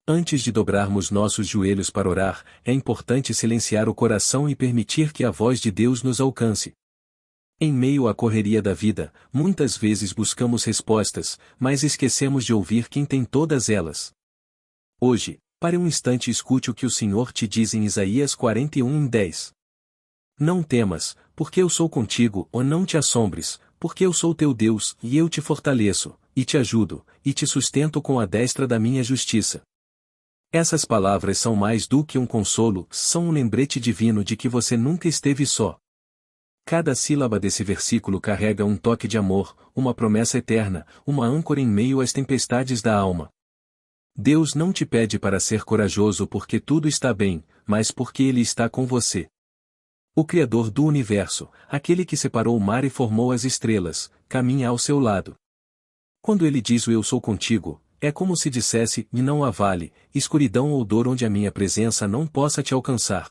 Antes de dobrarmos nossos joelhos para orar, é importante silenciar o coração e permitir que a voz de Deus nos alcance. Em meio à correria da vida, muitas vezes buscamos respostas, mas esquecemos de ouvir quem tem todas elas. Hoje, pare um instante e escute o que o Senhor te diz em Isaías 41:10. Não temas, porque eu sou contigo, ou não te assombres, porque eu sou teu Deus, e eu te fortaleço, e te ajudo, e te sustento com a destra da minha justiça. Essas palavras são mais do que um consolo, são um lembrete divino de que você nunca esteve só. Cada sílaba desse versículo carrega um toque de amor, uma promessa eterna, uma âncora em meio às tempestades da alma. Deus não te pede para ser corajoso porque tudo está bem, mas porque Ele está com você. O Criador do universo, aquele que separou o mar e formou as estrelas, caminha ao seu lado. Quando Ele diz o eu sou contigo, é como se dissesse, e não há vale, escuridão ou dor onde a minha presença não possa te alcançar.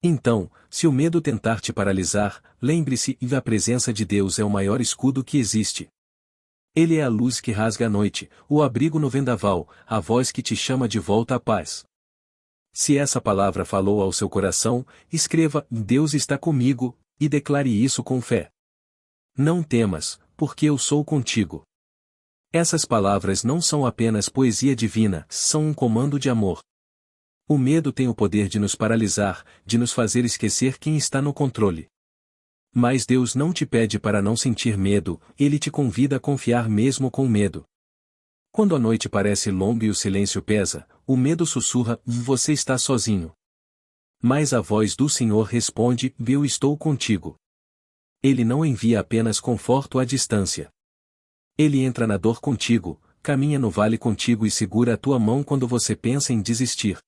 Então, se o medo tentar te paralisar, lembre-se que a presença de Deus é o maior escudo que existe. Ele é a luz que rasga a noite, o abrigo no vendaval, a voz que te chama de volta à paz. Se essa palavra falou ao seu coração, escreva, Deus está comigo, e declare isso com fé. Não temas, porque eu sou contigo. Essas palavras não são apenas poesia divina, são um comando de amor. O medo tem o poder de nos paralisar, de nos fazer esquecer quem está no controle. Mas Deus não te pede para não sentir medo, Ele te convida a confiar mesmo com medo. Quando a noite parece longa e o silêncio pesa, o medo sussurra, você está sozinho. Mas a voz do Senhor responde, eu estou contigo. Ele não envia apenas conforto à distância. Ele entra na dor contigo, caminha no vale contigo e segura a tua mão quando você pensa em desistir.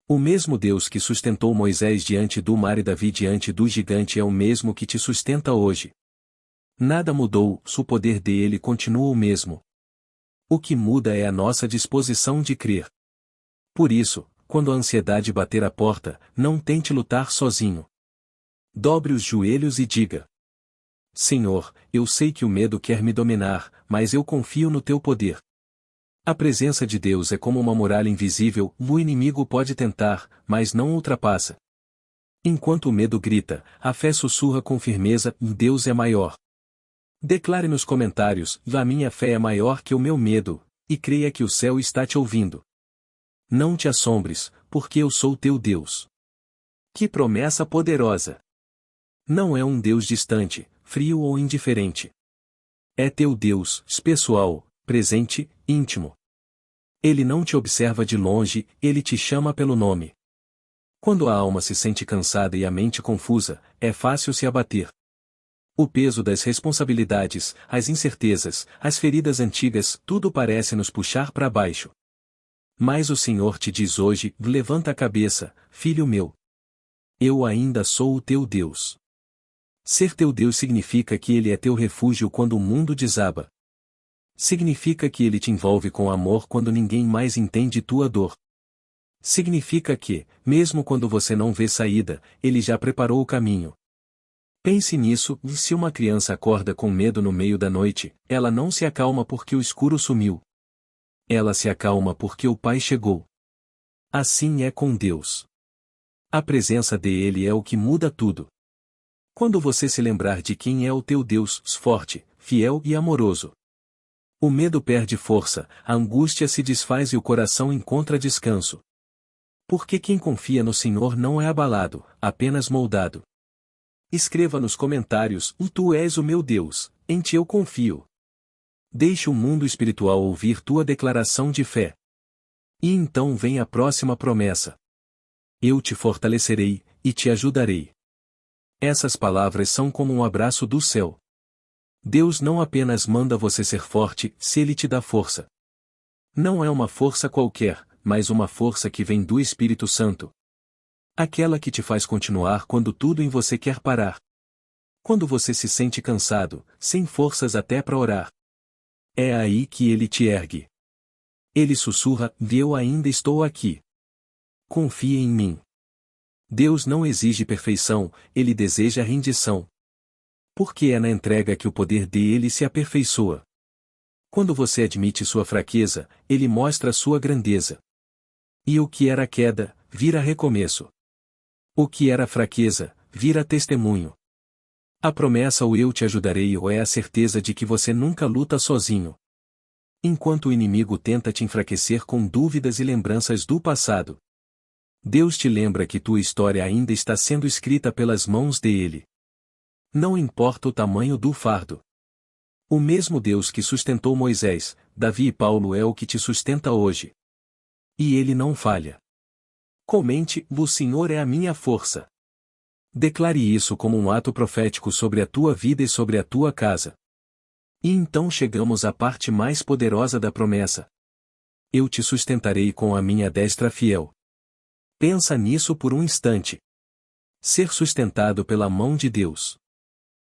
O mesmo Deus que sustentou Moisés diante do mar e Davi diante do gigante é o mesmo que te sustenta hoje. Nada mudou, o poder dele continua o mesmo. O que muda é a nossa disposição de crer. Por isso, quando a ansiedade bater a porta, não tente lutar sozinho. Dobre os joelhos e diga: Senhor, eu sei que o medo quer me dominar, mas eu confio no teu poder. A presença de Deus é como uma muralha invisível, o inimigo pode tentar, mas não ultrapassa. Enquanto o medo grita, a fé sussurra com firmeza, Deus é maior. Declare nos comentários, a minha fé é maior que o meu medo, e creia que o céu está te ouvindo. Não te assombres, porque eu sou teu Deus. Que promessa poderosa! Não é um Deus distante, frio ou indiferente. É teu Deus, pessoal, presente, íntimo. Ele não te observa de longe, ele te chama pelo nome. Quando a alma se sente cansada e a mente confusa, é fácil se abater. O peso das responsabilidades, as incertezas, as feridas antigas, tudo parece nos puxar para baixo. Mas o Senhor te diz hoje, levanta a cabeça, filho meu. Eu ainda sou o teu Deus. Ser teu Deus significa que Ele é teu refúgio quando o mundo desaba. Significa que Ele te envolve com amor quando ninguém mais entende tua dor. Significa que, mesmo quando você não vê saída, Ele já preparou o caminho. Pense nisso, e se uma criança acorda com medo no meio da noite, ela não se acalma porque o escuro sumiu. Ela se acalma porque o Pai chegou. Assim é com Deus. A presença dele é o que muda tudo. Quando você se lembrar de quem é o teu Deus, forte, fiel e amoroso, o medo perde força, a angústia se desfaz e o coração encontra descanso. Porque quem confia no Senhor não é abalado, apenas moldado. Escreva nos comentários, tu és o meu Deus, em ti eu confio. Deixe o mundo espiritual ouvir tua declaração de fé. E então vem a próxima promessa. Eu te fortalecerei, e te ajudarei. Essas palavras são como um abraço do céu. Deus não apenas manda você ser forte, se Ele te dá força. Não é uma força qualquer, mas uma força que vem do Espírito Santo. Aquela que te faz continuar quando tudo em você quer parar. Quando você se sente cansado, sem forças até para orar. É aí que Ele te ergue. Ele sussurra, eu ainda estou aqui. Confie em mim. Deus não exige perfeição, Ele deseja rendição. Porque é na entrega que o poder dele se aperfeiçoa. Quando você admite sua fraqueza, Ele mostra sua grandeza. E o que era queda, vira recomeço. O que era fraqueza, vira testemunho. A promessa "o eu te ajudarei" é a certeza de que você nunca luta sozinho. Enquanto o inimigo tenta te enfraquecer com dúvidas e lembranças do passado, Deus te lembra que tua história ainda está sendo escrita pelas mãos dele. Não importa o tamanho do fardo. O mesmo Deus que sustentou Moisés, Davi e Paulo é o que te sustenta hoje. E ele não falha. Comente: "O Senhor é a minha força." Declare isso como um ato profético sobre a tua vida e sobre a tua casa. E então chegamos à parte mais poderosa da promessa. Eu te sustentarei com a minha destra fiel. Pensa nisso por um instante. Ser sustentado pela mão de Deus.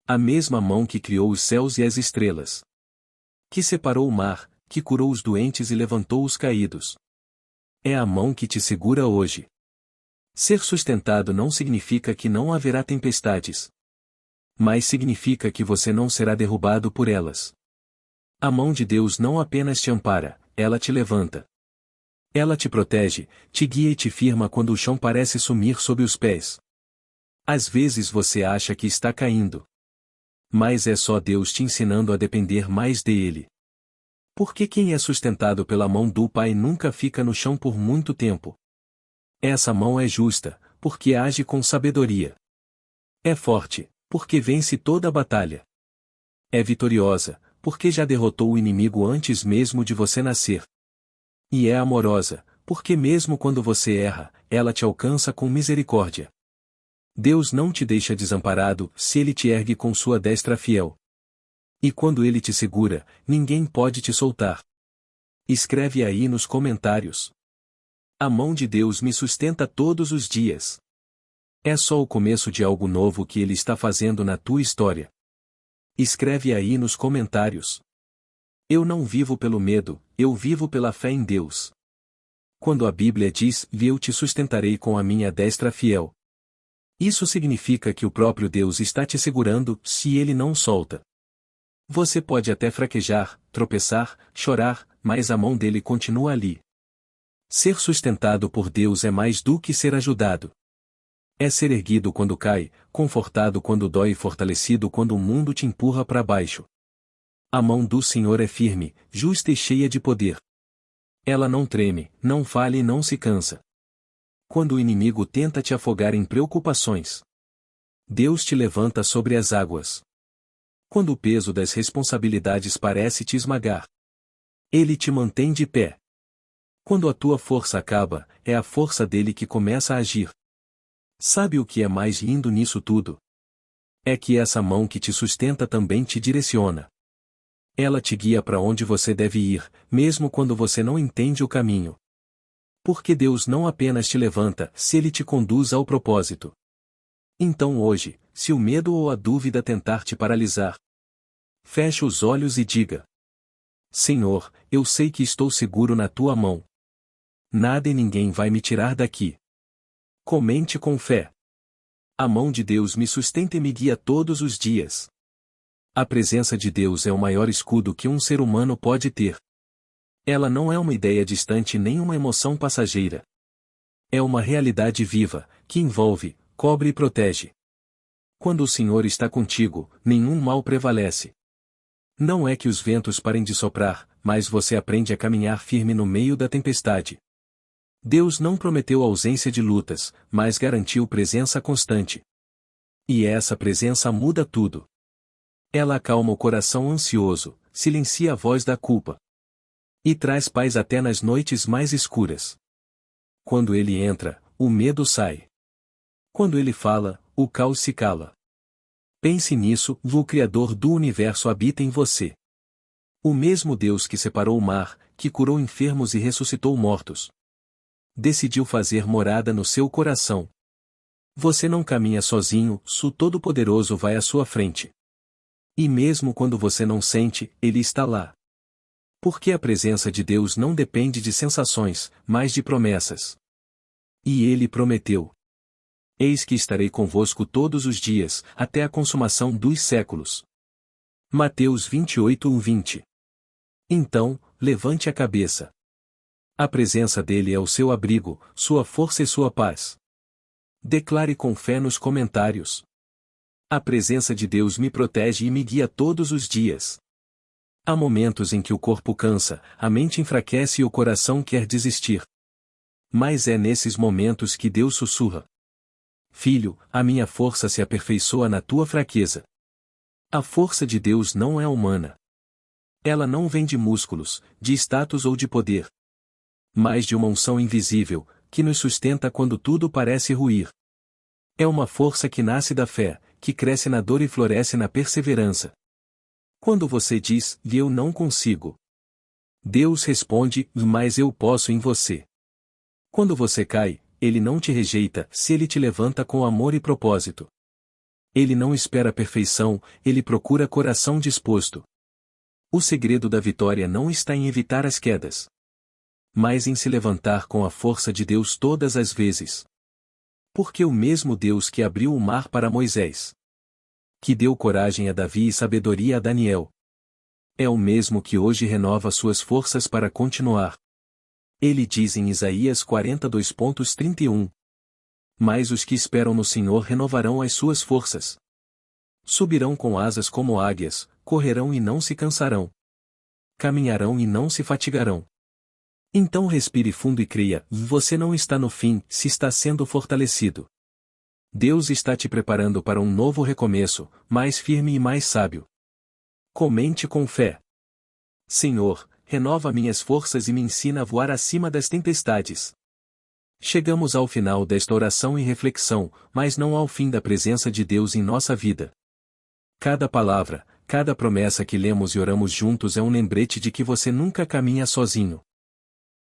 A mesma mão que criou os céus e as estrelas. Que separou o mar, que curou os doentes e levantou os caídos. É a mão que te segura hoje. Ser sustentado não significa que não haverá tempestades. Mas significa que você não será derrubado por elas. A mão de Deus não apenas te ampara, ela te levanta. Ela te protege, te guia e te firma quando o chão parece sumir sob os pés. Às vezes você acha que está caindo. Mas é só Deus te ensinando a depender mais dele. Porque quem é sustentado pela mão do Pai nunca fica no chão por muito tempo. Essa mão é justa, porque age com sabedoria. É forte, porque vence toda a batalha. É vitoriosa, porque já derrotou o inimigo antes mesmo de você nascer. E é amorosa, porque mesmo quando você erra, ela te alcança com misericórdia. Deus não te deixa desamparado se ele te ergue com sua destra fiel. E quando ele te segura, ninguém pode te soltar. Escreve aí nos comentários: "A mão de Deus me sustenta todos os dias." É só o começo de algo novo que ele está fazendo na tua história. Escreve aí nos comentários: "Eu não vivo pelo medo, eu vivo pela fé em Deus." Quando a Bíblia diz: "Eu te sustentarei com a minha destra fiel", isso significa que o próprio Deus está te segurando, se ele não solta. Você pode até fraquejar, tropeçar, chorar, mas a mão dele continua ali. Ser sustentado por Deus é mais do que ser ajudado. É ser erguido quando cai, confortado quando dói e fortalecido quando o mundo te empurra para baixo. A mão do Senhor é firme, justa e cheia de poder. Ela não treme, não falha e não se cansa. Quando o inimigo tenta te afogar em preocupações, Deus te levanta sobre as águas. Quando o peso das responsabilidades parece te esmagar, ele te mantém de pé. Quando a tua força acaba, é a força dele que começa a agir. Sabe o que é mais lindo nisso tudo? É que essa mão que te sustenta também te direciona. Ela te guia para onde você deve ir, mesmo quando você não entende o caminho. Porque Deus não apenas te levanta, se ele te conduz ao propósito. Então hoje, se o medo ou a dúvida tentar te paralisar, feche os olhos e diga: "Senhor, eu sei que estou seguro na tua mão. Nada e ninguém vai me tirar daqui." Comente com fé: "A mão de Deus me sustenta e me guia todos os dias." A presença de Deus é o maior escudo que um ser humano pode ter. Ela não é uma ideia distante nem uma emoção passageira. É uma realidade viva, que envolve, cobre e protege. Quando o Senhor está contigo, nenhum mal prevalece. Não é que os ventos parem de soprar, mas você aprende a caminhar firme no meio da tempestade. Deus não prometeu ausência de lutas, mas garantiu presença constante. E essa presença muda tudo. Ela acalma o coração ansioso, silencia a voz da culpa e traz paz até nas noites mais escuras. Quando ele entra, o medo sai. Quando ele fala, o caos se cala. Pense nisso: o Criador do universo habita em você. O mesmo Deus que separou o mar, que curou enfermos e ressuscitou mortos, decidiu fazer morada no seu coração. Você não caminha sozinho, o Todo-Poderoso vai à sua frente. E mesmo quando você não sente, ele está lá. Porque a presença de Deus não depende de sensações, mas de promessas. E ele prometeu: "Eis que estarei convosco todos os dias, até a consumação dos séculos." Mateus 28:20. Então, levante a cabeça. A presença dele é o seu abrigo, sua força e sua paz. Declare com fé nos comentários. A presença de Deus me protege e me guia todos os dias. Há momentos em que o corpo cansa, a mente enfraquece e o coração quer desistir. Mas é nesses momentos que Deus sussurra: Filho, a minha força se aperfeiçoa na tua fraqueza. A força de Deus não é humana. Ela não vem de músculos, de status ou de poder, mas de uma unção invisível, que nos sustenta quando tudo parece ruir. É uma força que nasce da fé, que cresce na dor e floresce na perseverança. Quando você diz, eu não consigo, Deus responde, mas eu posso em você. Quando você cai, Ele não te rejeita, se Ele te levanta com amor e propósito. Ele não espera perfeição, Ele procura coração disposto. O segredo da vitória não está em evitar as quedas, mas em se levantar com a força de Deus todas as vezes. Porque o mesmo Deus que abriu o mar para Moisés, que deu coragem a Davi e sabedoria a Daniel, é o mesmo que hoje renova suas forças para continuar. Ele diz em Isaías 42:31. Mas os que esperam no Senhor renovarão as suas forças. Subirão com asas como águias, correrão e não se cansarão. Caminharão e não se fatigarão. Então respire fundo e creia, você não está no fim, se está sendo fortalecido. Deus está te preparando para um novo recomeço, mais firme e mais sábio. Comente com fé. Senhor, renova minhas forças e me ensina a voar acima das tempestades. Chegamos ao final desta oração e reflexão, mas não ao fim da presença de Deus em nossa vida. Cada palavra, cada promessa que lemos e oramos juntos é um lembrete de que você nunca caminha sozinho.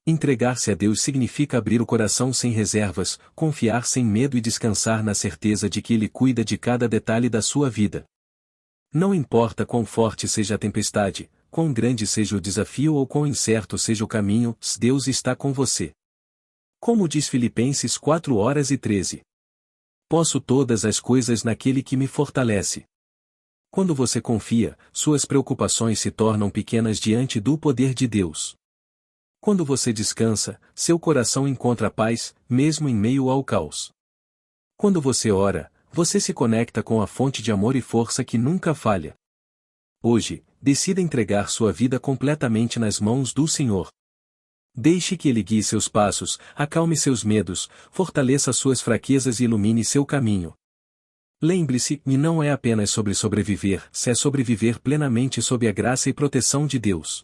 Entregar-se a Deus significa abrir o coração sem reservas, confiar sem medo e descansar na certeza de que Ele cuida de cada detalhe da sua vida. Não importa quão forte seja a tempestade, quão grande seja o desafio ou quão incerto seja o caminho, Deus está com você. Como diz Filipenses 4:13. Posso todas as coisas naquele que me fortalece. Quando você confia, suas preocupações se tornam pequenas diante do poder de Deus. Quando você descansa, seu coração encontra paz, mesmo em meio ao caos. Quando você ora, você se conecta com a fonte de amor e força que nunca falha. Hoje, decida entregar sua vida completamente nas mãos do Senhor. Deixe que Ele guie seus passos, acalme seus medos, fortaleça suas fraquezas e ilumine seu caminho. Lembre-se, e não é apenas sobre sobreviver, se é sobreviver plenamente sob a graça e proteção de Deus.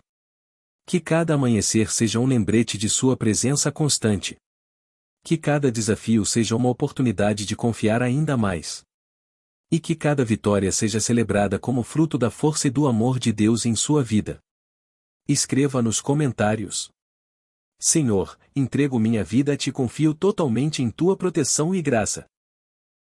Que cada amanhecer seja um lembrete de sua presença constante. Que cada desafio seja uma oportunidade de confiar ainda mais. E que cada vitória seja celebrada como fruto da força e do amor de Deus em sua vida. Escreva nos comentários: Senhor, entrego minha vida e te confio totalmente em tua proteção e graça.